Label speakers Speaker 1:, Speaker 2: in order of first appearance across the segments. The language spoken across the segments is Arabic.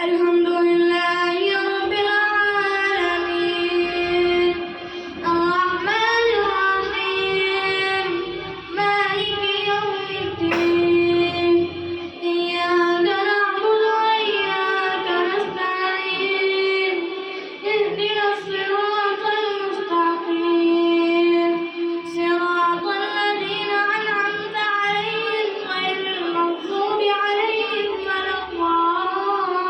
Speaker 1: الحمد لله رب العالمين الرحمن الرحيم مالك يوم الدين إياك نعبد وإياك نستعين اهدنا الصراط المستقيم صراط الذين أنعمت عليهم غير المغضوب عليهم ولا الضالين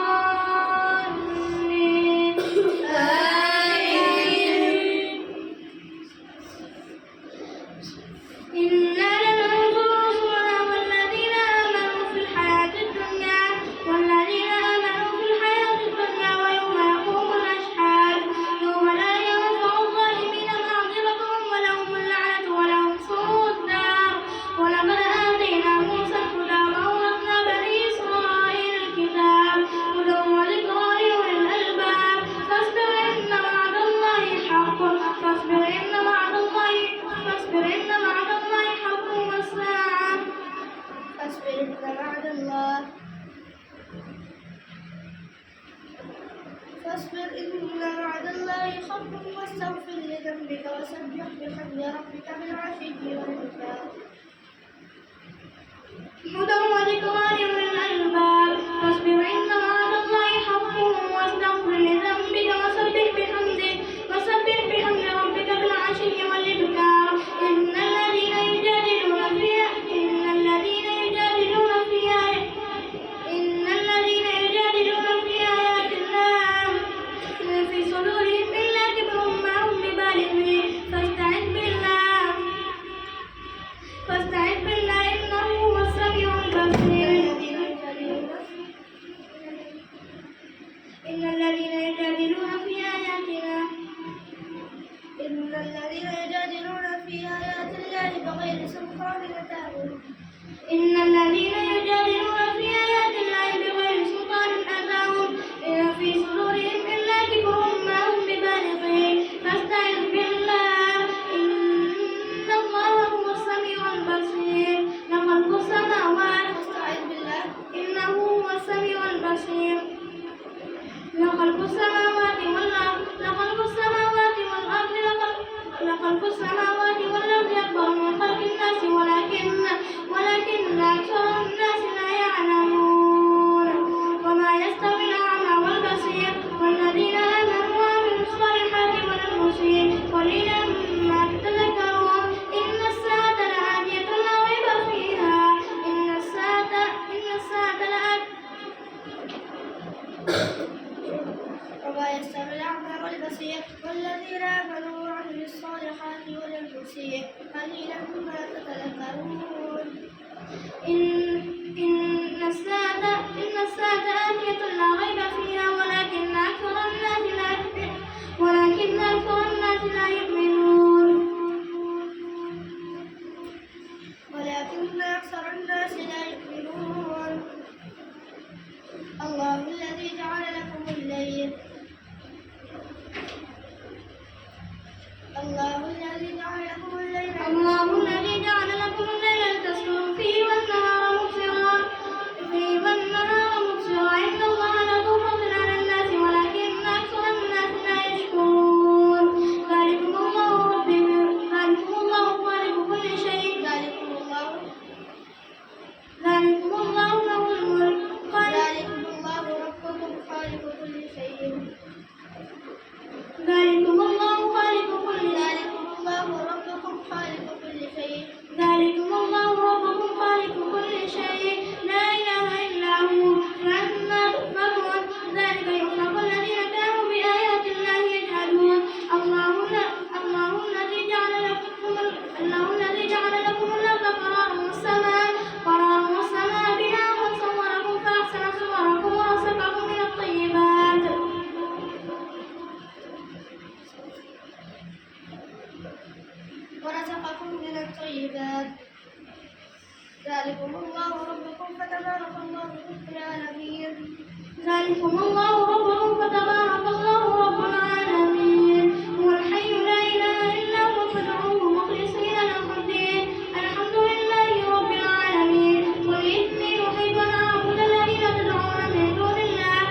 Speaker 1: إنا لننصر رسلنا والذين آمنوا في الحياة الدنيا ويوم يقوم الأشهاد يوم لا ينفع الظالمين معذرتهم ولهم اللعنة ولهم سوء الدار ولقد آتينا موسى الهدى وأورثنا بني إسرائيل الكتاب هدى وذكرى لأولي الألباب فاصبر إن وعد الله حق فاصبر إن وعد الله حق والساعة
Speaker 2: فاصبر إن وعد الله حق واستغفر لذنبك وسبح بحمد ربك بالعشي والإبكار.
Speaker 1: هدى وذكرى لأولي الألباب فاصبر إن وعد الله حق واستغفر لذنبك وسبح بحمد ربك بالعشي والإبكار. إن الذين يجادلون في آيات الله في صدورهم إلا كبر ما هم ببالغه فاستعذ بالله إنه هو السميع البصير. إن الذين يجادلون في آيات الله
Speaker 2: بغير سلطان أتاهم
Speaker 1: إن في صدورهم إلا كبر ما هم ببالغه فاستعذ بالله إن الله هو السميع البصير. لخلق السماوات إنه هو السميع البصير. لخلق السماوات والأرض أكبر من خلق الناس ولكن أكثر الناس لا يعلمون. وما يستوي الأعمى والبصير والذين آمنوا وعملوا الصالحات ولا المسيء قليلا ما تتذكرون. إن الساعة لآتية لا ريب فيها إن الساعة لآتية
Speaker 2: وما يستوي الأعمى والبصير والذين آمنوا وعملوا الصالحات ولا المسيء قليلا ما تتذكرون.
Speaker 1: إن الساعة آتية لا ريب فيها ولكن أكثر الناس لا يؤمنون.
Speaker 2: الله الذي جعل لكم الليل
Speaker 1: لتسكنوا فيه والنهار مبصرا إن الله لذو فضل على الناس ولكن أكثر الناس لا يشكرون. ذلكم الله خالق كل شيء ذلكم الله له الملك
Speaker 2: ذلكم الله ربكم خالق كل شيء
Speaker 1: ذلكم الله ربكم خالق كل شيء لا إله إلا هو فأنا تؤفكون. ذلك يؤفك الذين كانوا بآيات الله يجحدون. الله الذي جعل لكم الأرض قرارا والسماء بناء وصوركم فأحسن صوركم ورزقكم من الطيبات.
Speaker 2: ذلكم الله ربكم فتبارك الله رب العالمين.
Speaker 1: ذلكم الله ربكم فتبارك الله رب العالمين. هو الحي لا إله إلا هو فادعوه مخلصين له الدين. الحمد لله رب العالمين. قل إني نحب أن أعبد الذين تدعون من دون الله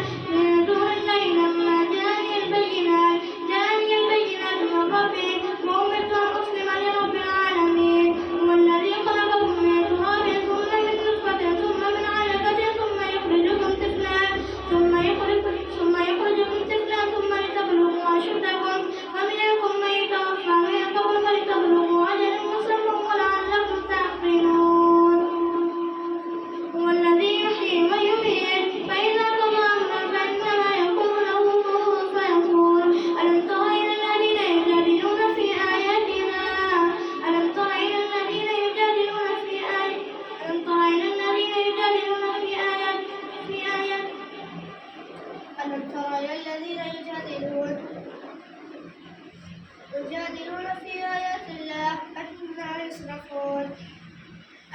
Speaker 2: يصرفون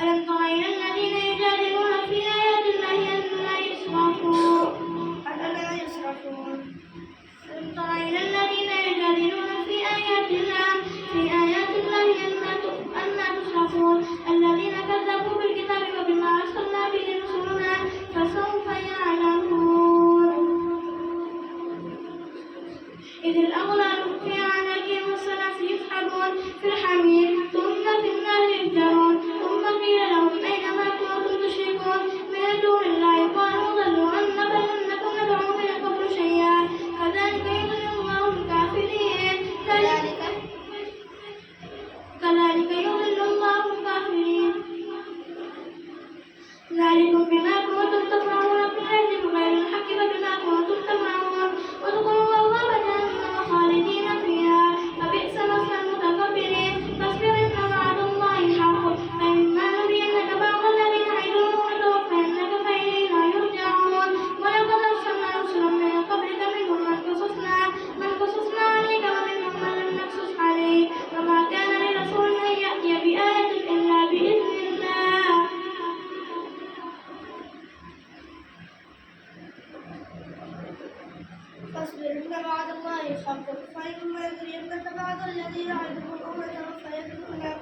Speaker 1: ألم تر إلى الذين يجادلون في آيات الله أنى يصرفون ألم تر إلى الذين يجادلون في آيات الله أنى تصرفون الذين كذبوا بالكتاب وبما أرسلنا به رسلنا فسوف يعلمون إذ الأغلال في أعناقهم والسلف يسحبون في الحميم ثم في النار يسجرون ثم قيل لهم أين ما كنتم تشركون من دون الله قالوا ضلوا عنا بل لم نكن ندعو من قبل شيئا كذلك يضل الله الكافرين كذلك يضل الله الكافرين ذلكم بما كنتم تفرحون في الأرض بغير الحق وبما كنتم تفرحون وادخلوا أبواب جهنم خالدين فيها فبئس مثوى المتكبرين فاصبر إن وعد الله حق فإما نرينك بعض الذي نعدهم ونتوفينك فإلينا يرجعون ولقد أرسلنا رسلا من قبلك منهم من قصصنا عليك ومنهم من لم نقصص عليك وما كان لرسول أن يأتي بآية إلا بإذن الله
Speaker 2: فاصبر إن وعد الله حق فإما يرينك بعض الذي يعدهم أو يتوفينك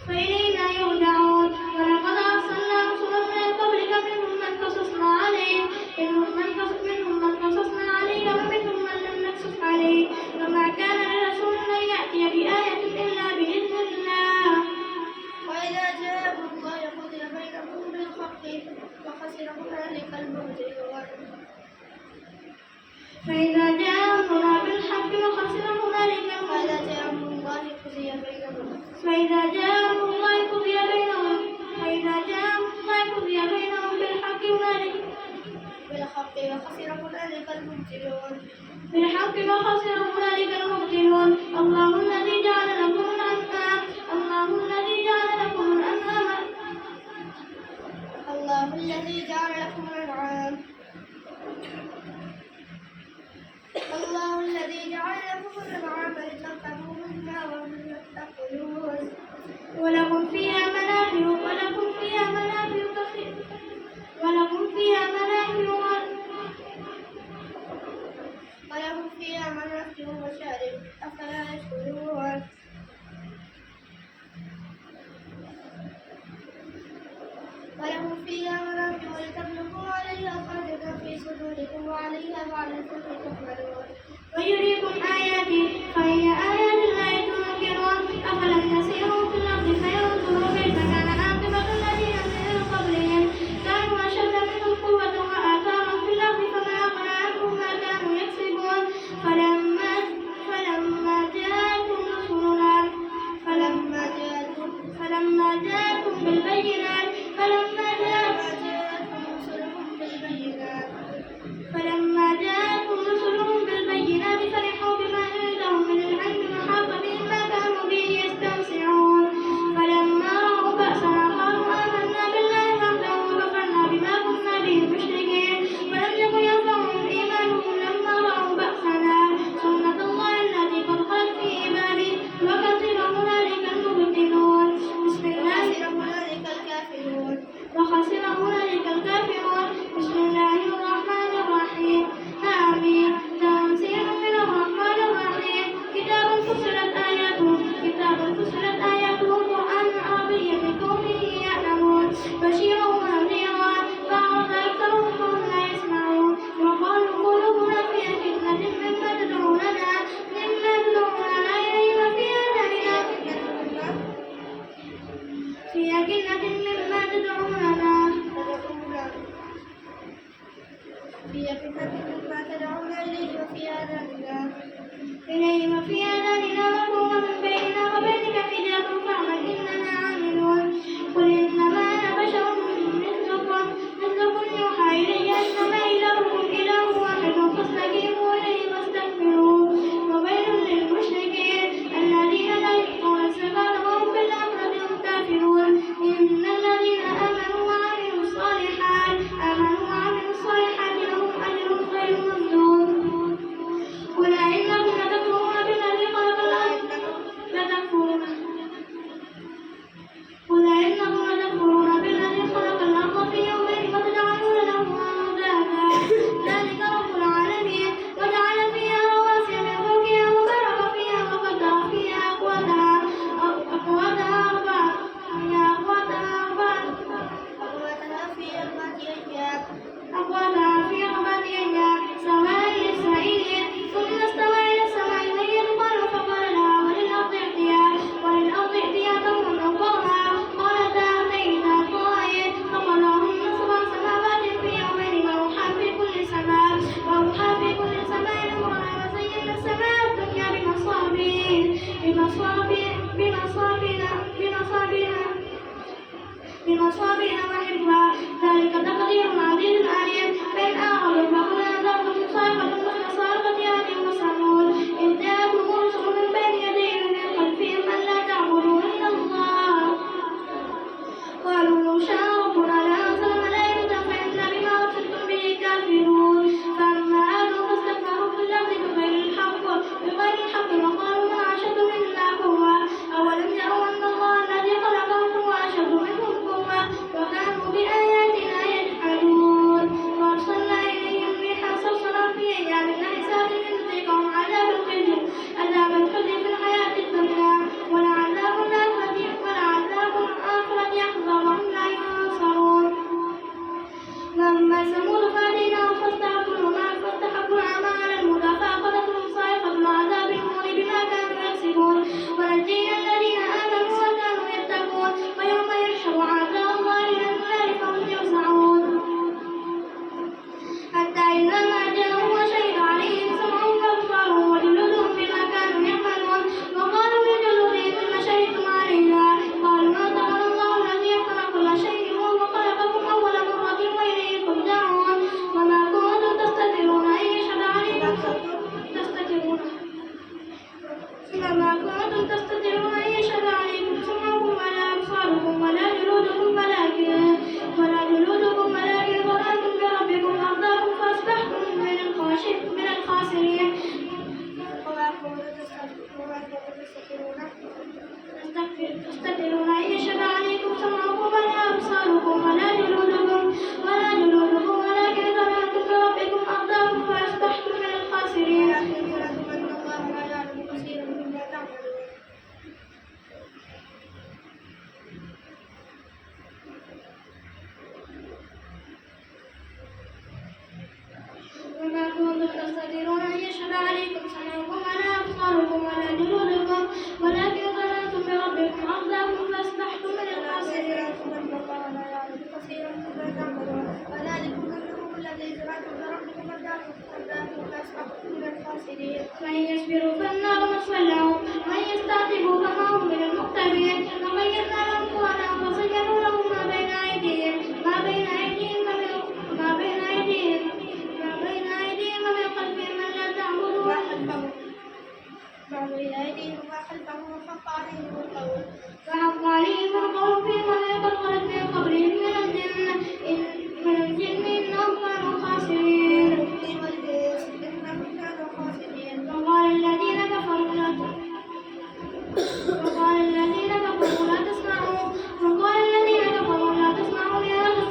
Speaker 1: فإلينا يرجعون ولقد أرسلنا رسلا من قبلك منهم من قصصنا عليك ومنهم من لم نقصص عليك وما كان لرسول أن يأتي بآية إلا بإذن الله
Speaker 2: وإذا جاء أمر الله قضي بينهم بالحق وخسر هنالك المبطلون
Speaker 1: فإذا جاء أمرنا بالحق وخسر هنالك
Speaker 2: وإذا جاء أمر الله قضي بينهم
Speaker 1: فإذا جاء أمر الله قضي بينهم بالحق
Speaker 2: وخسر هنالك المبطلون
Speaker 1: الله الذي جعل لكم الأنعام
Speaker 2: الله الذي جعل لكم الأنعام لتركبوا منها ومنها تأكلون
Speaker 1: ولكم فيها منافع كثيرة
Speaker 2: ولهم فيها منافع ومشارب أفلا يشكرون ولهم فيها منافع ولتبلغوا عليها حاجة في صدوركم وعليها بعد الفلك تحملون
Speaker 1: ويريكم آياته فهي آيات الله تنكرون أفلم يسيروا في الأرض فينظروا بمصابيح وحفظا ذلك تقدير عزيز عليم فإن أعرضوا فقل أنذرتكم صاعقة مثل صاعقة عاد وثمود إذ جاءتهم رسل من بين يديهم ومن خلفهم ألا تعبدوا إلا الله قالوا لو شاء ربنا لأنزل ملائكة فإنا بما أرسلتم به كافرون فأما آدوا فاستكبروا في الأرض بغير الحق وقالوا ما أشد منا قوة أولم يروا أن الله الذي خلقهم هو أشد منهم قوة وكانوا بآياتنا يجحدون وأرسلنا إليهم ريحا صرصرا في أيام نحسات لنذيقهم عذاب الخزي في الحياة الدنيا ولعذاب الآخرة أخزى وهم لا ينصرون وأما ثمود فهديناهم فاستحبوا العمى على الهدى فأخذتهم صاعقة العذاب الهون بما كانوا يكسبون ونجينا الذين آمنوا وكانوا يتقون ويوم يحشر أعداء الله إلى النار فهم يوزعون حتى إذا ما جاءوا وشهد عليهم سمعهم وأبصارهم وجلودهم بما كانوا يعملون وقالوا لجلودهم لم شهدتم علينا قالوا أنطقنا الله الذي أتقن كل شيء وهو خلقكم أول مرة وإليه ترجعون وما كنتم تستترون أن يشهد عليكم سمعكم ولا أبصاركم ولا جلودكم ولكن ظننتم بربكم أرضاكم فأصبحتم من الخاسرين تستكبرون أن يشهد عليكم سمعكم ولا أبصاركم ولا جلودكم ولكن ظننتم بربكم أرضاكم فأصبحتم من الخاسرين وما كنتم تستترون أن يشهد عليكم سمعكم ولا أبصاركم ولا جلودكم ولكن ظننتم بربكم أرضاكم فأصبحتم من الخاسرين من يصبروا فالنار مثوى لهم ومن يستعتبوا فما هم من المكتبين وغيرنا لهم قرآنا فزينوا لهم ما بين أيديهم ومن خلفهم ألا تعبدوا وحق عليهم القول فيما قد خلت من قبلهم من الجن إنهم كانوا خاسرين وقال الذين كفروا لا تسمعوا لهذا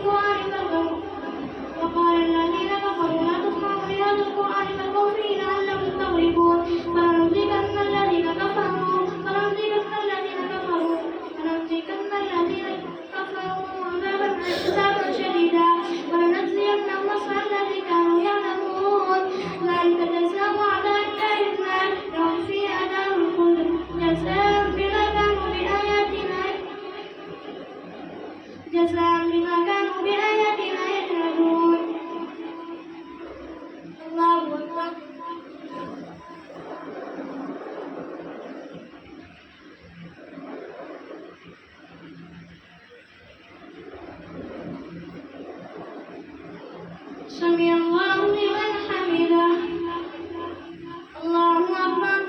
Speaker 1: القرآن فالقوا فيه لعلهم تغلبون فلنذيقن الذين كفروا عذابا شديدا ولنجزينهم وصف الذي كانوا يعلمون ذلك جزاء أعداء الله النار لهم فيها دار الخلد جزاء بما كانوا بآياتنا يجحدون الله أكبر سمع الله لمن حمده الله أكبر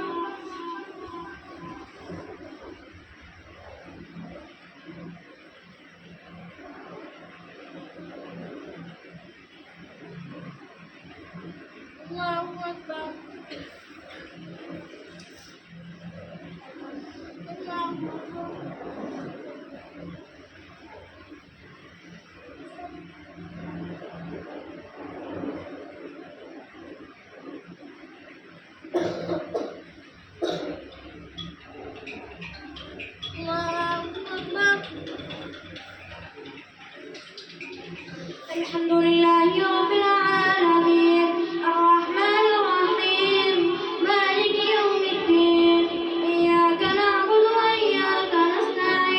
Speaker 1: الله أكبر الحمد لله رب العالمين الرحمن الرحيم مالك يوم الدين إياك نعبد وإياك نستعين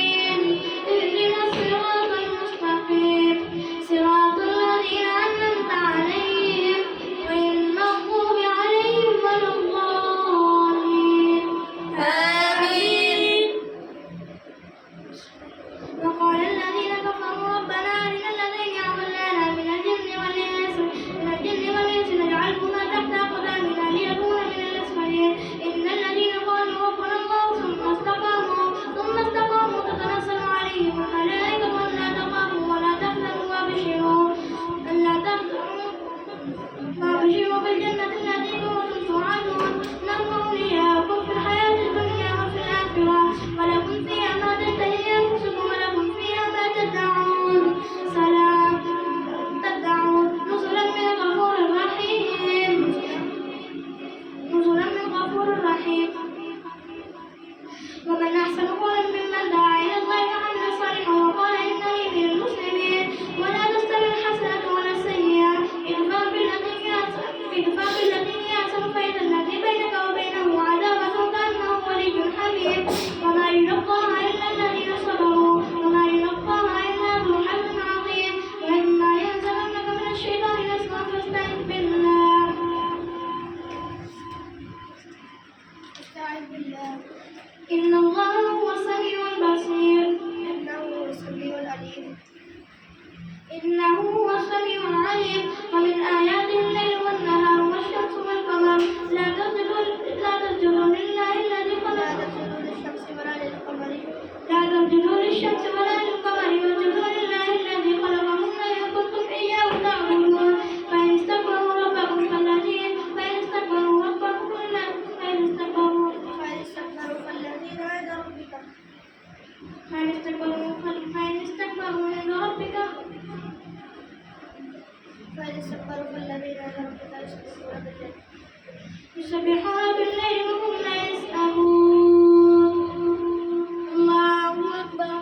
Speaker 1: ومن أحسن قولا ممن دعا إلى الله وعمل صالحا وقال إنني من المسلمين. ولا تستوي الحسنة ولا السيئة، ادفع بالتي هي أحسن فإذا الذي بينك وبينه عداوة كأنه ولي حميم. وما يلقاها إلا الذين صبروا وما يلقاها إلا ذو حظ عظيم. وإما ينزغنك من الشيطان نزغ فاستعذ بالله.
Speaker 2: استعذ بالله.
Speaker 1: إن الله هو السميع البصير.
Speaker 2: إنه هو السميع العليم.
Speaker 1: إنه هو السميع العليم. ومن آياته الليل والنهار والشمس والقمر لا تسجدوا لله الذي
Speaker 2: لا
Speaker 1: خلق.
Speaker 2: تسجدوا للشمس ولا للقمر
Speaker 1: لا تسجدوا للشمس ولا للقمر واسجدوا لله الذي خلقهن إن كنتم إياه تعبدون. فإن استكبروا ربكم فالذين فإن استكبروا
Speaker 2: عند ربك
Speaker 1: فإن استكبروا عند ربك
Speaker 2: فالذين عند ربك
Speaker 1: يسبحون بالليل وهم لا يسأمون. الله أكبر.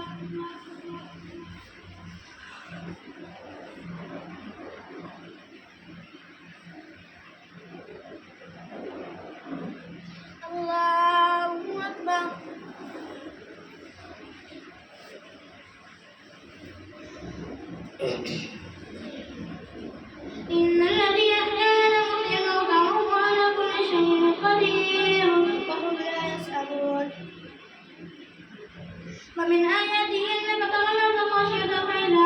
Speaker 1: الله أكبر. إن الذي أحيانا محيي الموتى وهو على كل شيء قدير.
Speaker 2: وهم لا يسأمون.
Speaker 1: ومن آياته أنك ترى الأرض خاشعة فإذا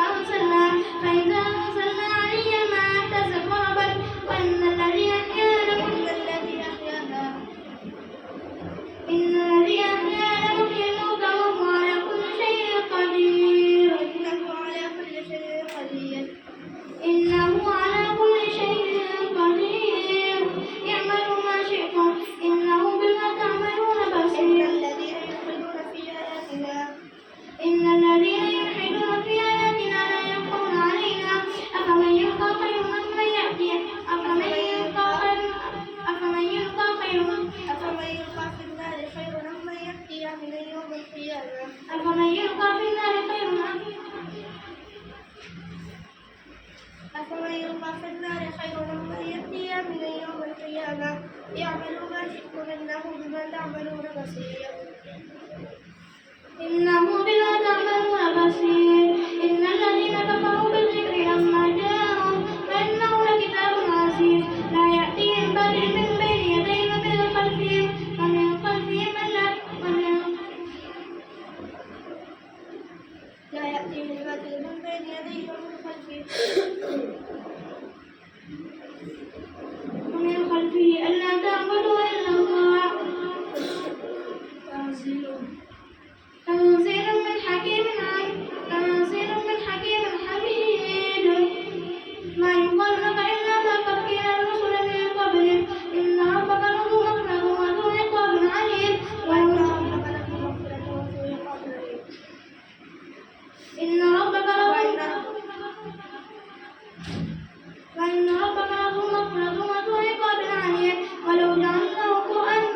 Speaker 1: أنزلنا عليها الماء اهتزت وربت. وإن الذي أحيانا محيي الموتى وهو على كل شيء قدير.
Speaker 2: إنه على كل شيء قدير.
Speaker 1: إنه على كل شيء قدير. اعملوا ما شئتم إنه بما تعملون بصير. إن الذين يلحدون في آياتنا لا يخفون علينا أفمن يلقى خير ممن يأتي أفمن يلقى
Speaker 2: في النار خير ممن يأتي من يوم القيامة.
Speaker 1: أفمن يلقى في النار خير
Speaker 2: ممن يأتي من يوم القيامة. اعملوا ما شئتم إنه بما تعملون بصير.
Speaker 1: إنه بما تعملون بصير. إن الذين كفروا بالذكر لما جاءهم فإنه لكتاب عزيز لا يأتيه الباطل من بين يديه ومن خلفهم
Speaker 2: لا يأتيه الباطل من بين يديه ومن
Speaker 1: خلفه ألا تعبدوا إلا الله. تنزيل من حكيم حميد. ما يقال لك إلا ما قد قيل الرسل من قبلك. إن ربك لذو مغفرة وذو عقاب عليم. وإن ربك لذو مغفرة وذو عقاب عليم. ولو جعلناه قرآنا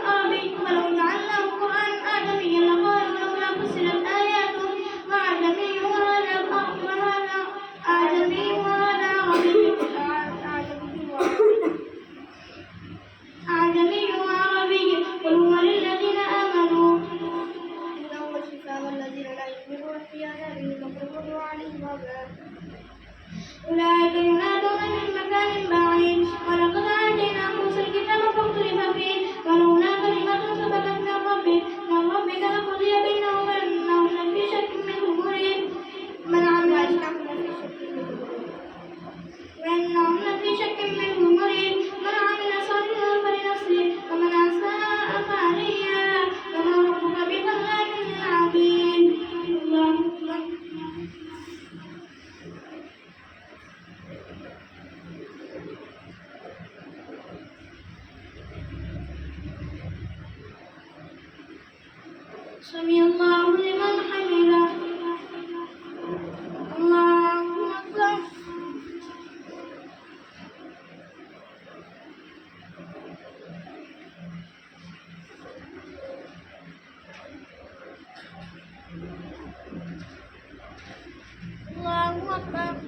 Speaker 1: أعجميا لقالوا لولا فصلت آياته أعجمي وهذا أعجمي وعربي قل هو للذين آمنوا.
Speaker 2: إنه الشفاء والذين لا يؤمنون في آذانهم وقر وعليهم عذاب.
Speaker 1: أولئك ينادون من مكان بعيد. ولقد آتينا موسى الكتاب فاختلف فيه ولولا كلمة سبقت من ربك لقضي بينهم إنهم لفي شك منه مريب. من عمل صالحا فلنفسه ومن أساء فعليها وما ربك بظلام للعبيد. الله أكبر. سمع الله لمن حمده. الله أكبر. أكبر